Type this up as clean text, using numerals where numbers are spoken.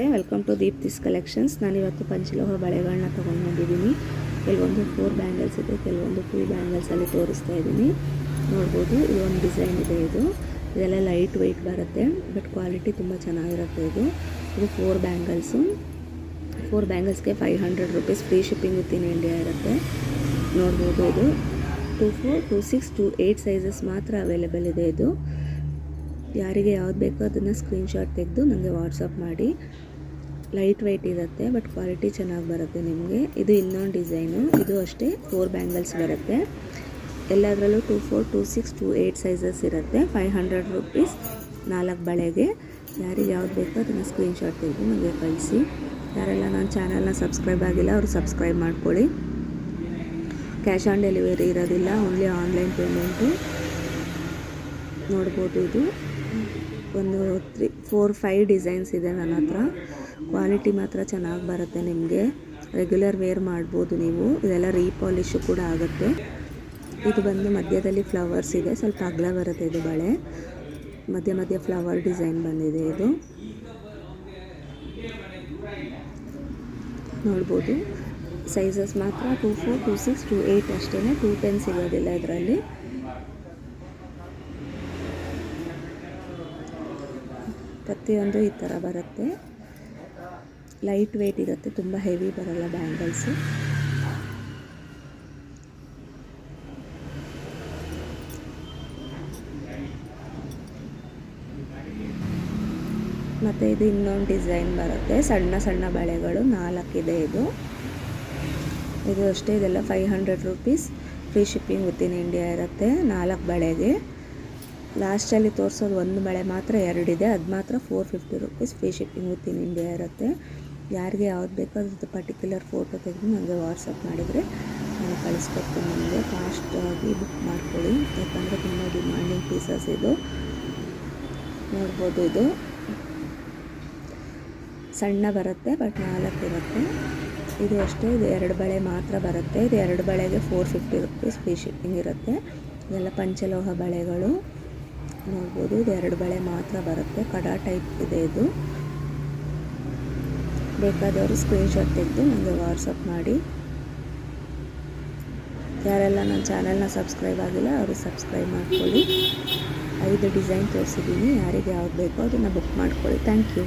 ನಮಸ್ತೆ, welcome to Deepti's collections. ನಾನಿವತ್ತು ಪಂಚಲೋಹ ಬಳೆಗಳನ್ನ ತೊಗೊಂಡು ಬಂದಿದ್ದೀನಿ. ಕೆಲವೊಂದು 4 ಬ್ಯಾಂಗಲ್ಸ್ ಇದೆ, ಕೆಲವೊಂದು 2 ಬ್ಯಾಂಗಲ್ಸಲ್ಲಿ ತೋರಿಸ್ತಾ ಇದ್ದೀನಿ. ನೋಡ್ಬೋದು, ಇದು ಒಂದು ಡಿಸೈನ್ ಇದೆ. ಇದೆಲ್ಲ ಲೈಟ್ ವೆಯ್ಟ್ ಬರುತ್ತೆ, ಬಟ್ ಕ್ವಾಲಿಟಿ ತುಂಬ ಚೆನ್ನಾಗಿರುತ್ತೆ. ಇದು 4 bangles. 4 ಬ್ಯಾಂಗಲ್ಸ್ಗೆ 500 rupees. Free shipping with in India ಇರುತ್ತೆ. ನೋಡ್ಬೋದು, ಇದು 24, 26, 28 ಸೈಜಸ್ ಮಾತ್ರ ಅವೈಲೇಬಲ್ ಇದೆ. ಇದು ಯಾರಿಗೆ ಯಾವ್ದು ಬೇಕೋ ಅದನ್ನು ಸ್ಕ್ರೀನ್ಶಾಟ್ ತೆಗೆದು ನನಗೆ ವಾಟ್ಸಪ್ ಮಾಡಿ. ಲೈಟ್ ವೆಯ್ಟ್ ಇರುತ್ತೆ, ಬಟ್ ಕ್ವಾಲಿಟಿ ಚೆನ್ನಾಗಿ ಬರುತ್ತೆ ನಿಮಗೆ. ಇದು ಇನ್ನೊಂದು ಡಿಸೈನು. ಇದು ಅಷ್ಟೇ 4 ಬ್ಯಾಂಗಲ್ಸ್ ಬರುತ್ತೆ. ಎಲ್ಲದರಲ್ಲೂ 24, 26, 28 ಸೈಜಸ್ ಇರುತ್ತೆ. 500 ರೂಪೀಸ್ 4 ಬಳೆಗೆ. ಯಾರಿಗೆ ಯಾವ್ದು ಬೇಕೋ ಅದನ್ನು ಸ್ಕ್ರೀನ್ಶಾಟ್ ತೆಗೆದು ನನಗೆ ಕಳಿಸಿ. ಯಾರೆಲ್ಲ ನನ್ನ ಚಾನಲ್ನ ಸಬ್ಸ್ಕ್ರೈಬ್ ಆಗಿಲ್ಲ ಅವರು ಸಬ್ಸ್ಕ್ರೈಬ್ ಮಾಡ್ಕೊಳ್ಳಿ. ಕ್ಯಾಶ್ ಆನ್ ಡೆಲಿವರಿ ಇರೋದಿಲ್ಲ, ಓನ್ಲಿ ಆನ್ಲೈನ್ ಪೇಮೆಂಟು. ನೋಡ್ಬೋದು, ಇದು ಒಂದು 3, 4, 5 ಡಿಸೈನ್ಸ್ ಇದೆ ನನ್ನ ಹತ್ರ. ಕ್ವಾಲಿಟಿ ಮಾತ್ರ ಚೆನ್ನಾಗಿ ಬರುತ್ತೆ ನಿಮಗೆ. ರೆಗ್ಯುಲರ್ ವೇರ್ ಮಾಡ್ಬೋದು ನೀವು. ಇದೆಲ್ಲ ರೀಪಾಲಿಶು ಕೂಡ ಆಗುತ್ತೆ. ಇದು ಬಂದು ಮಧ್ಯದಲ್ಲಿ ಫ್ಲವರ್ಸ್ ಇದೆ, ಸ್ವಲ್ಪ ಅಗಲ ಬರುತ್ತೆ ಇದು ಬಳೆ. ಮಧ್ಯ ಫ್ಲವರ್ ಡಿಸೈನ್ ಬಂದಿದೆ. ಇದು ನೋಡ್ಬೋದು. ಸೈಜಸ್ ಮಾತ್ರ 24, 26, 28 ಅಷ್ಟೇ. 210 ಸಿಗೋದಿಲ್ಲ ಇದರಲ್ಲಿ. ಪ್ರತಿಯೊಂದು ಈ ಥರ ಬರುತ್ತೆ. ಲೈಟ್ ವೆಯ್ಟ್ ಇರುತ್ತೆ, ತುಂಬ ಹೆವಿ ಬರಲ್ಲ ಬ್ಯಾಂಗಲ್ಸು. ಮತ್ತು ಇದು ಇನ್ನೊಂದು ಡಿಸೈನ್ ಬರುತ್ತೆ. ಸಣ್ಣ ಸಣ್ಣ ಬಳೆಗಳು 4 ಇದೆ. ಇದು ಅಷ್ಟೇ. ಇದೆಲ್ಲ 500 rupees. Free shipping with in India ಇರುತ್ತೆ 4 ಬಳೆಗೆ. ಲಾಸ್ಟಲ್ಲಿ ತೋರಿಸೋದು ಒಂದು ಬಳೆ ಮಾತ್ರ 2 ಇದೆ, ಅದು ಮಾತ್ರ 450 rupees. Free shipping with in India ಇರುತ್ತೆ. ಯಾರಿಗೆ ಯಾವ್ದು ಬೇಕೋ ಅದ್ರದ್ದು ಪರ್ಟಿಕ್ಯುಲರ್ ಫೋಟೋ ತೆಗೆದು ನನಗೆ ವಾಟ್ಸಪ್ ಮಾಡಿದರೆ ನಾನು ಕಳಿಸ್ಕೊಡ್ತೀನಿ. ನಿಮಗೆ ಫಾಸ್ಟಾಗಿ ಬುಕ್ ಮಾಡ್ಕೊಳ್ಳಿ, ಯಾಕಂದರೆ ತುಂಬ ಡಿಮ್ಯಾಂಡಿಂಗ್ ಪೀಸಸ್ ಇದು. ನೋಡ್ಬೋದು, ಇದು ಸಣ್ಣ ಬರುತ್ತೆ, ಬಟ್ 4 ಇರುತ್ತೆ. ಇದು ಅಷ್ಟೇ. ಇದು 2 ಬಳೆ ಮಾತ್ರ ಬರುತ್ತೆ. ಇದು 2 ಬಳೆಗೆ 450 ರೂಪೀಸ್. ಫ್ರೀ ಶಿಪ್ಪಿಂಗ್ ಇರುತ್ತೆ. ಇದೆಲ್ಲ ಪಂಚಲೋಹ ಬಳೆಗಳು. ನೋಡ್ಬೋದು, ಇದು 2 ಬಳೆ ಮಾತ್ರ ಬರುತ್ತೆ. ಕಡಾ ಟೈಪ್ ಇದೆ. ಇದು ಬೇಕಾದವರು ಸ್ಕ್ರೀನ್ಶಾಟ್ ತೆಗೆದು ನನಗೆ ವಾಟ್ಸಪ್ ಮಾಡಿ. ಯಾರೆಲ್ಲ ನನ್ನ ಚಾನಲ್ನ ಸಬ್ಸ್ಕ್ರೈಬ್ ಆಗಿಲ್ಲ ಅವರು ಸಬ್ಸ್ಕ್ರೈಬ್ ಮಾಡ್ಕೊಳ್ಳಿ. 5 ಡಿಸೈನ್ ತೋರಿಸಿದ್ದೀನಿ. ಯಾರಿಗೆ ಯಾವ್ದು ಬೇಕೋ ಅದನ್ನು ಬುಕ್ ಮಾಡ್ಕೊಳ್ಳಿ. Thank you.